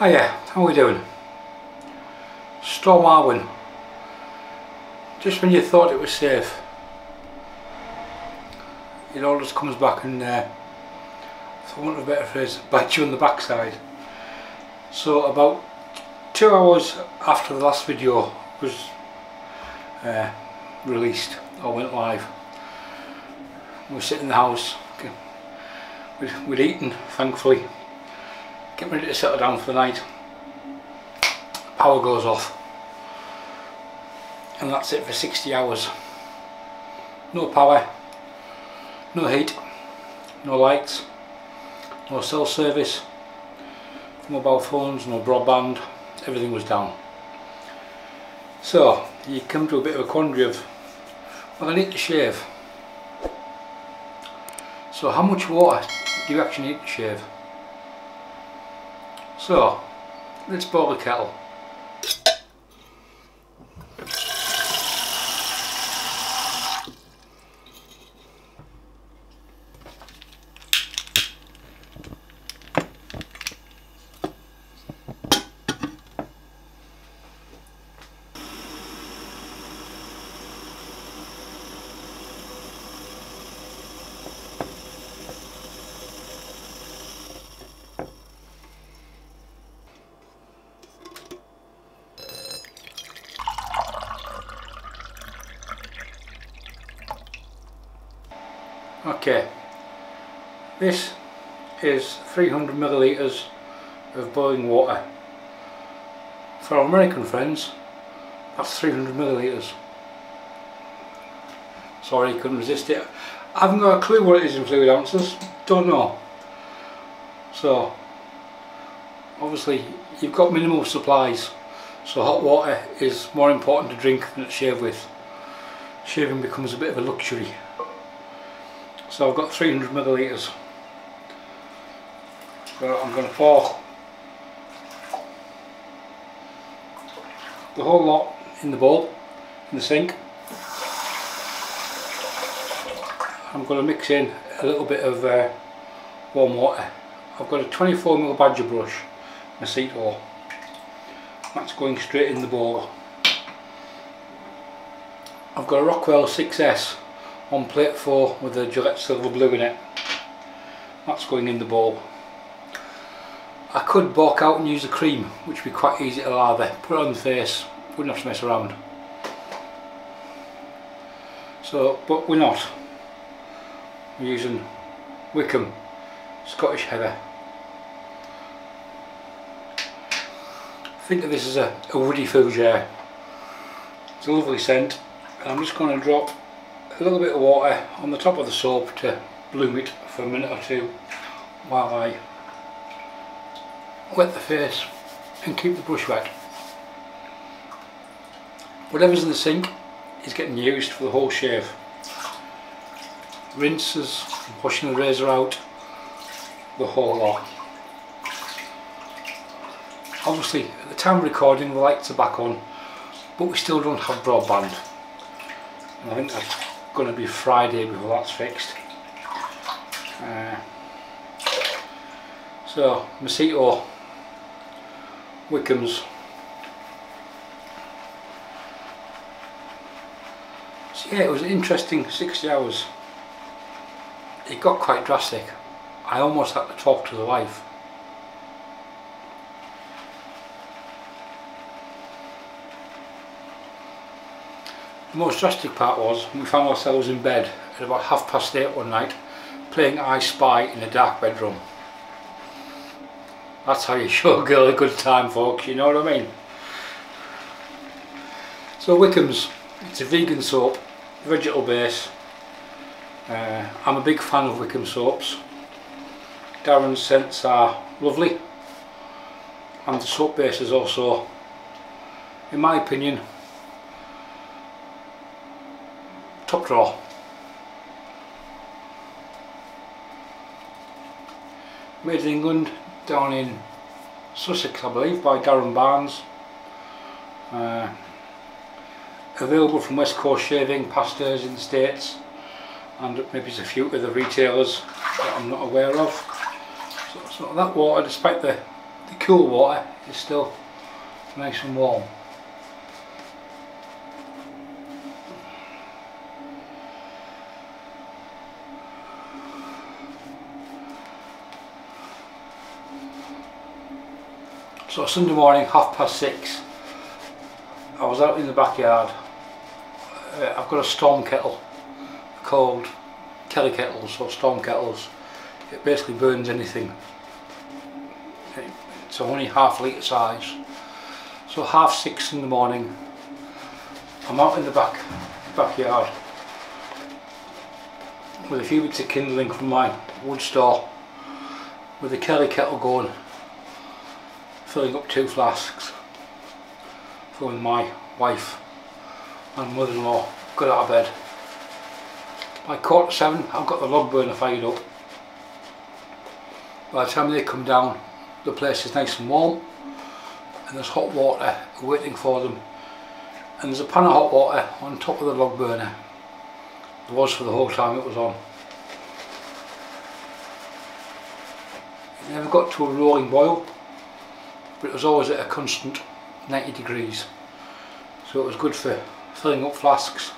Hiya, how are we doing? Storm Arwen. Just when you thought it was safe, it all just comes back and, for want of a better phrase, bites you on the backside. So about 2 hours after the last video was released or went live, we were sitting in the house, we'd eaten, thankfully, getting ready to settle down for the night. Power goes off, and that's it for 60 hours. No power, no heat, no lights, no cell service, mobile phones, no broadband, everything was down. So you come to a bit of a quandary of, well, I need to shave. So how much water do you actually need to shave? So let's boil the kettle. Okay, this is 300 millilitres of boiling water. For our American friends, that's 300 millilitres. Sorry, couldn't resist it. I haven't got a clue what it is in fluid ounces, don't know. So, obviously you've got minimal supplies, so hot water is more important to drink than to shave with. Shaving becomes a bit of a luxury. So I've got 300 millilitres. So I'm going to pour the whole lot in the bowl, in the sink. I'm going to mix in a little bit of warm water. I've got a 24mm badger brush, Maseto. That's going straight in the bowl. I've got a Rockwell 6S on plate 4 with a Gillette silver blue in it. That's going in the bowl. I could bulk out and use a cream, which would be quite easy to lather, put it on the face, wouldn't have to mess around. So, but we're not. We're using Wickham Scottish heather. Think of this as a woody fougere. It's a lovely scent, and I'm just going to drop a little bit of water on the top of the soap to bloom it for a minute or two while I wet the face and keep the brush wet. Whatever's in the sink is getting used for the whole shave. Rinses, washing the razor out, the whole lot. Obviously at the time of recording the lights are back on, but we still don't have broadband. And I think that's going to be Friday before that's fixed. So Maseto, Wickham's. So yeah, it was an interesting 60 hours. It got quite drastic. I almost had to talk to the wife. The most drastic part was we found ourselves in bed at about 8:30 one night playing I Spy in a dark bedroom. That's how you show a girl a good time, folks, you know what I mean? So Wickham's, it's a vegan soap, vegetable base. I'm a big fan of Wickham soaps. Darren's scents are lovely, and the soap base is also, in my opinion, top drawer. Made in England, down in Sussex I believe, by Darren Barnes. Available from West Coast Shaving, Pasteurs in the States, and maybe there's a few other retailers that I'm not aware of. So that water, despite the the cool water is still nice and warm. So Sunday morning, 6:30, I was out in the backyard. I've got a storm kettle called Kelly kettles or storm kettles. It basically burns anything. It's only ½ litre size. So 6:30 in the morning, I'm out in the backyard with a few bits of kindling from my wood store, with the Kelly kettle going, filling up 2 flasks for when my wife and mother-in-law got out of bed. By 7:15 I've got the log burner fired up. By the time they come down, the place is nice and warm and there's hot water waiting for them, and there's a pan of hot water on top of the log burner. There was for the whole time it was on. It never got to a rolling boil, but it was always at a constant 90 degrees, so it was good for filling up flasks.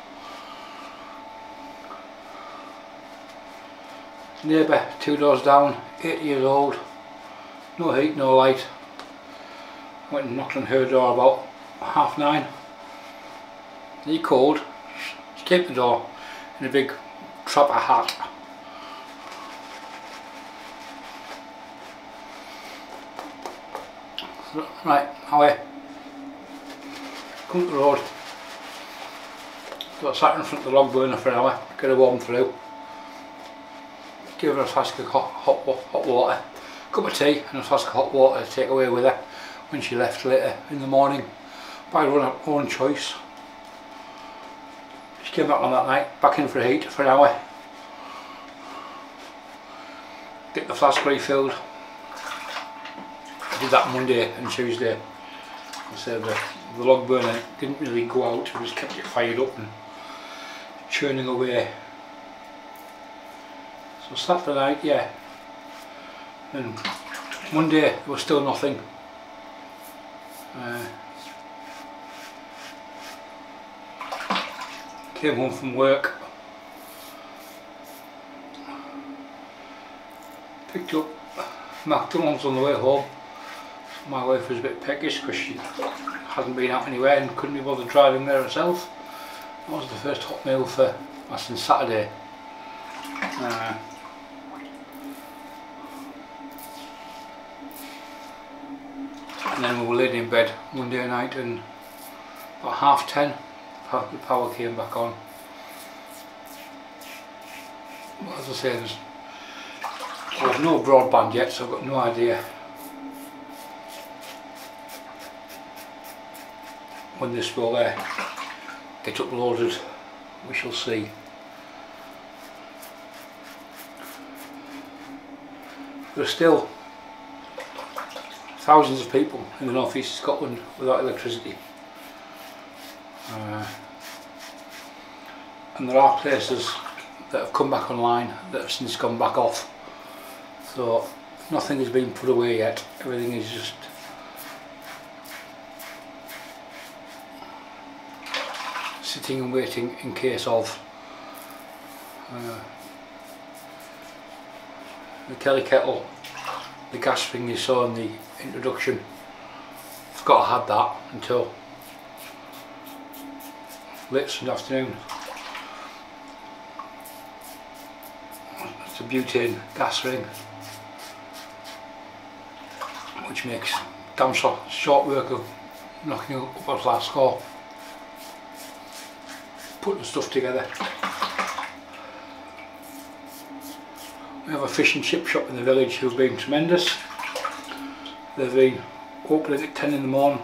Neighbour 2 doors down, 80 years old, no heat, no light. Went and knocked on her door about 9:30. He called, she came to the door in a big trapper hat. Right, away. Come to the road. So I sat in front of the log burner for an hour, get her warm through. Give her a flask of hot water, cup of tea and a flask of hot water to take away with her when she left later in the morning by her own choice. She came back on that night, back in for a heat for an hour. Get the flask refilled. I did that Monday and Tuesday. I said the log burner didn't really go out, I just kept it fired up and churning away. So Saturday night, yeah, and Monday there was still nothing. Came home from work, picked up McDonald's on the way home. My wife was a bit peckish because she hadn't been out anywhere and couldn't be bothered driving there herself. That was the first hot meal for us on Saturday. And then we were laid in bed Monday night, and about 10:30 the power came back on. But as I say, there's no broadband yet, so I've got no idea when this will get uploaded. We shall see. There's still thousands of people in the northeast of Scotland without electricity, and there are places that have come back online that have since gone back off, so nothing has been put away yet. Everything is just sitting and waiting in case of. The Kelly kettle, the gas thing you saw in the introduction, I forgot I had that until late Sunday afternoon. It's a butane gas ring, which makes damn short work of knocking up a flask or putting stuff together. We have a fish and chip shop in the village who've been tremendous. They've been opening at 10 in the morning,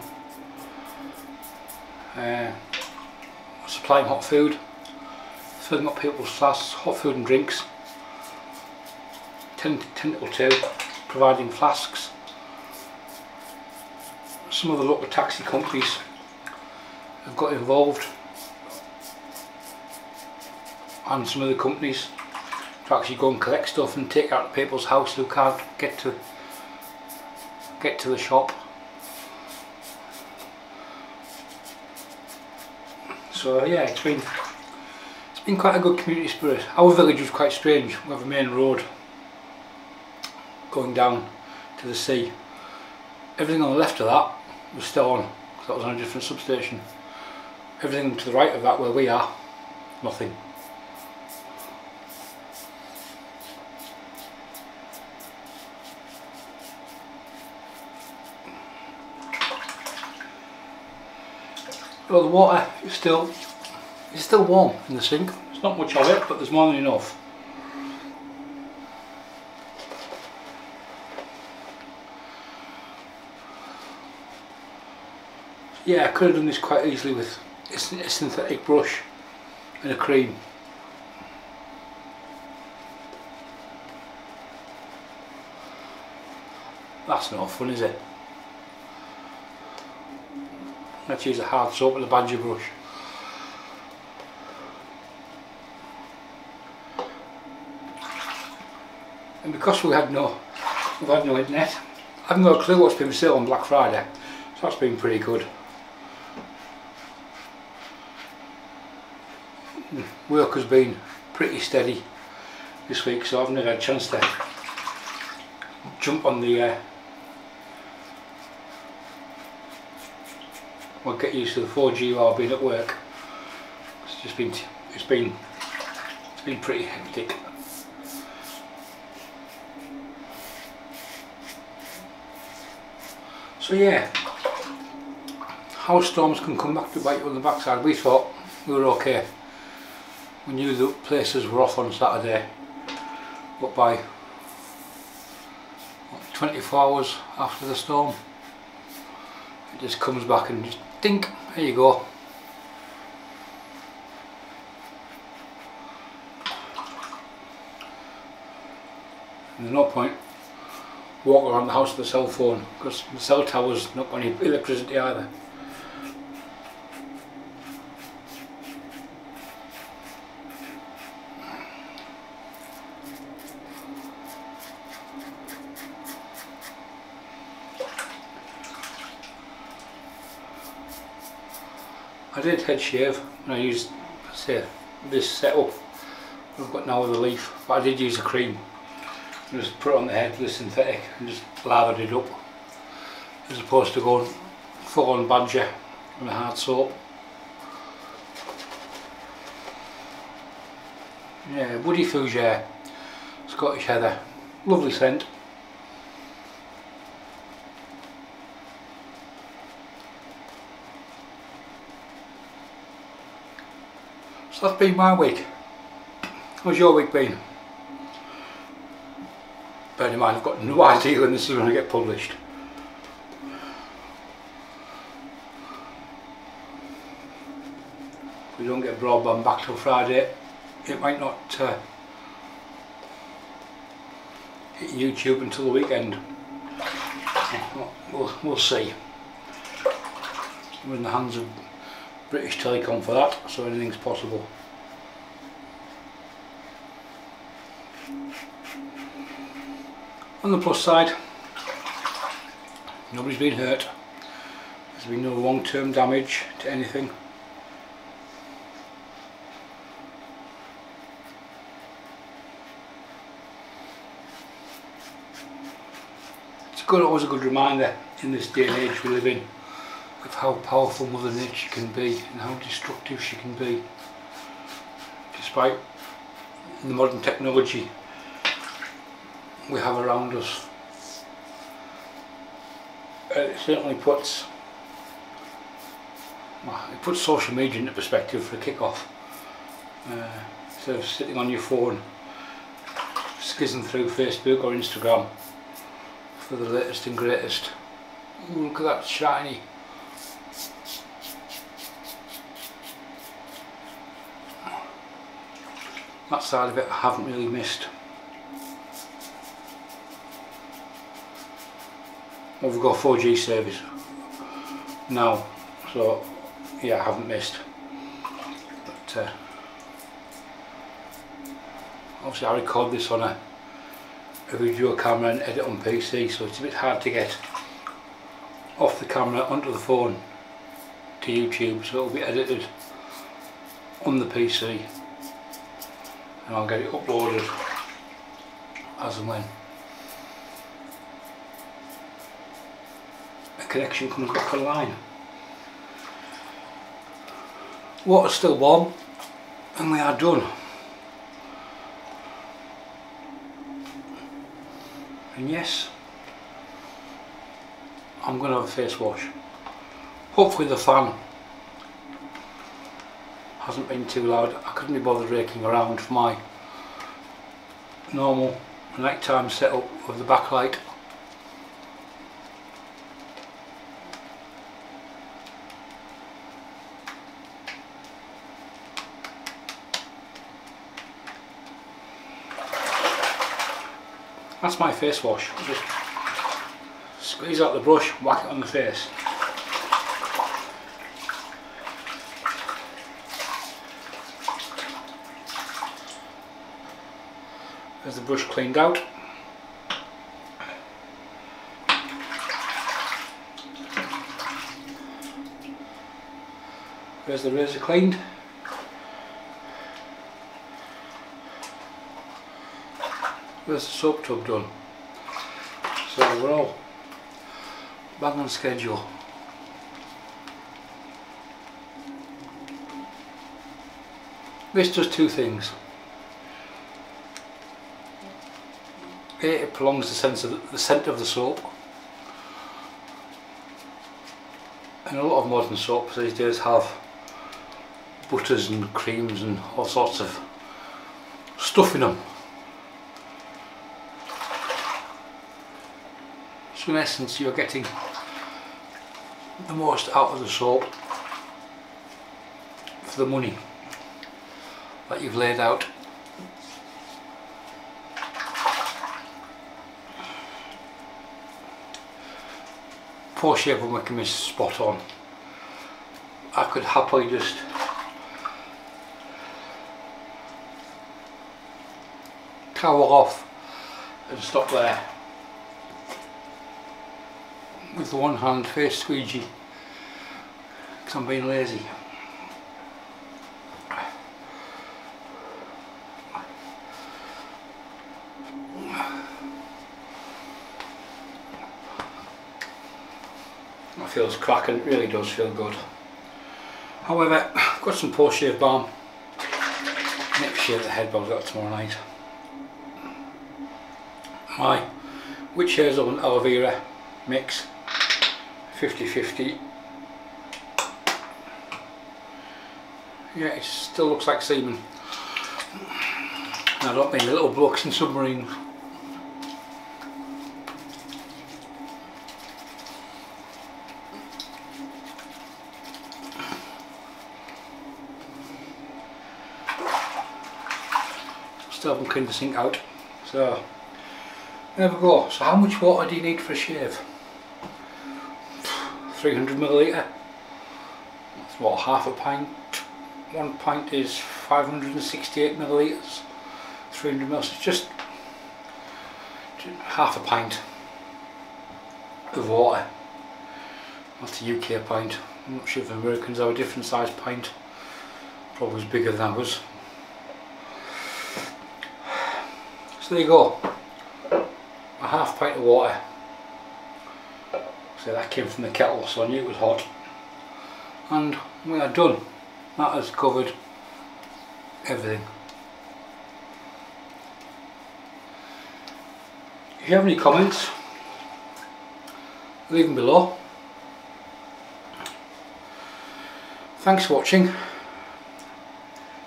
supplying hot food, filling up people's flasks, hot food and drinks. 10 till 2, providing flasks. Some of the local taxi companies have got involved, and some of the companies to actually go and collect stuff and take out to people's house who can't get get to the shop. So yeah, it's been quite a good community spirit. Our village was quite strange. We have a main road going down to the sea. Everything on the left of that was still on, because that was on a different substation. Everything to the right of that, where we are, nothing. Well, the water is still warm in the sink. There's not much of it, but there's more than enough. Yeah, I could have done this quite easily with a synthetic brush and a cream. That's not fun, is it? Let's use a hard soap with a badger brush. And because we've had no internet, I haven't got a clue what's been for sale on Black Friday, so that's been pretty good. Work has been pretty steady this week, so I've never had a chance to jump on the well, get used to the 4G while I've been at work. It's been pretty hectic. So yeah, how storms can come back to bite you on the backside. We thought we were okay. We knew the places were off on Saturday, but by 24 hours after the storm, it just comes back and just dink, there you go. And there's no point walking around the house with a cell phone, because the cell tower's not got any electricity either. I did head shave when I used, say, this setup I've got now with a leaf, but I did use a cream. I just put it on the head with synthetic and just lathered it up, as opposed to going full on badger and a hard soap. Yeah, woody fougere, Scottish heather, lovely scent. So that's been my week. How's your week been? Bear in mind, I've got no idea when this is going to get published. If we don't get broadband back till Friday, it might not hit YouTube until the weekend. We'll see. We're in the hands of British Telecom for that, so anything's possible. On the plus side, nobody's been hurt. There's been no long-term damage to anything. It's always a good reminder in this day and age we live in of how powerful Mother Nature can be and how destructive she can be, despite the modern technology we have around us. It certainly puts social media into perspective for a kick-off. Instead of sitting on your phone skizzing through Facebook or Instagram for the latest and greatest. Ooh, look at that shiny. That side of it I haven't really missed. Well, we've got 4G service now, so yeah, I haven't missed. But obviously I record this on a video camera and edit on PC, so it's a bit hard to get camera onto the phone to YouTube, so it'll be edited on the PC and I'll get it uploaded as and when a connection comes back online. Water's still warm and we are done. And yes, I'm going to have a face wash. Hopefully the fan hasn't been too loud. I couldn't be bothered raking around for my normal nighttime setup with the backlight. That's my face wash. Just squeeze out the brush, whack it on the face. There's the brush cleaned out. There's the razor cleaned. There's the soap tub done. So we're all bang on schedule. This does two things. It prolongs the scent of the soap, and a lot of modern soaps these days have butters and creams and all sorts of stuff in them. So in essence you're getting the most out of the soap for the money that you've laid out. Poor shape of Wickham is spot on. I could happily just towel off and stop there with the one hand face squeegee because I'm being lazy. That feels cracking, it really does feel good. However, I've got some post shave balm. Next shave the head, but I've got tomorrow night. My witch hazel and aloe vera mix, 50-50. Yeah, it still looks like semen. And I don't mean the little blokes in submarines. Still haven't cleaned the sink out, so there we go. So how much water do you need for a shave? 300 millilitre. That's what, half a pint. 1 pint is 568 millilitres. 300 mils, it's just half a pint of water. That's a UK pint. I'm not sure if Americans have a different size pint. Probably bigger than ours. So there you go, a half pint of water. So that came from the kettle, so I knew it was hot. And we are done. That has covered everything. If you have any comments, leave them below. Thanks for watching.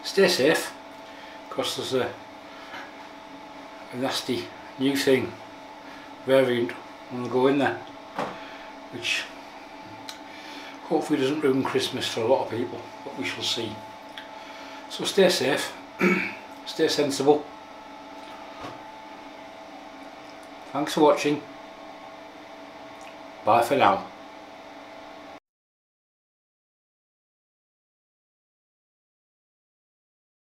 Stay safe, because there's a nasty new thing variant will go in there, which hopefully doesn't ruin Christmas for a lot of people, but we shall see. So stay safe, stay sensible. Thanks for watching. Bye for now.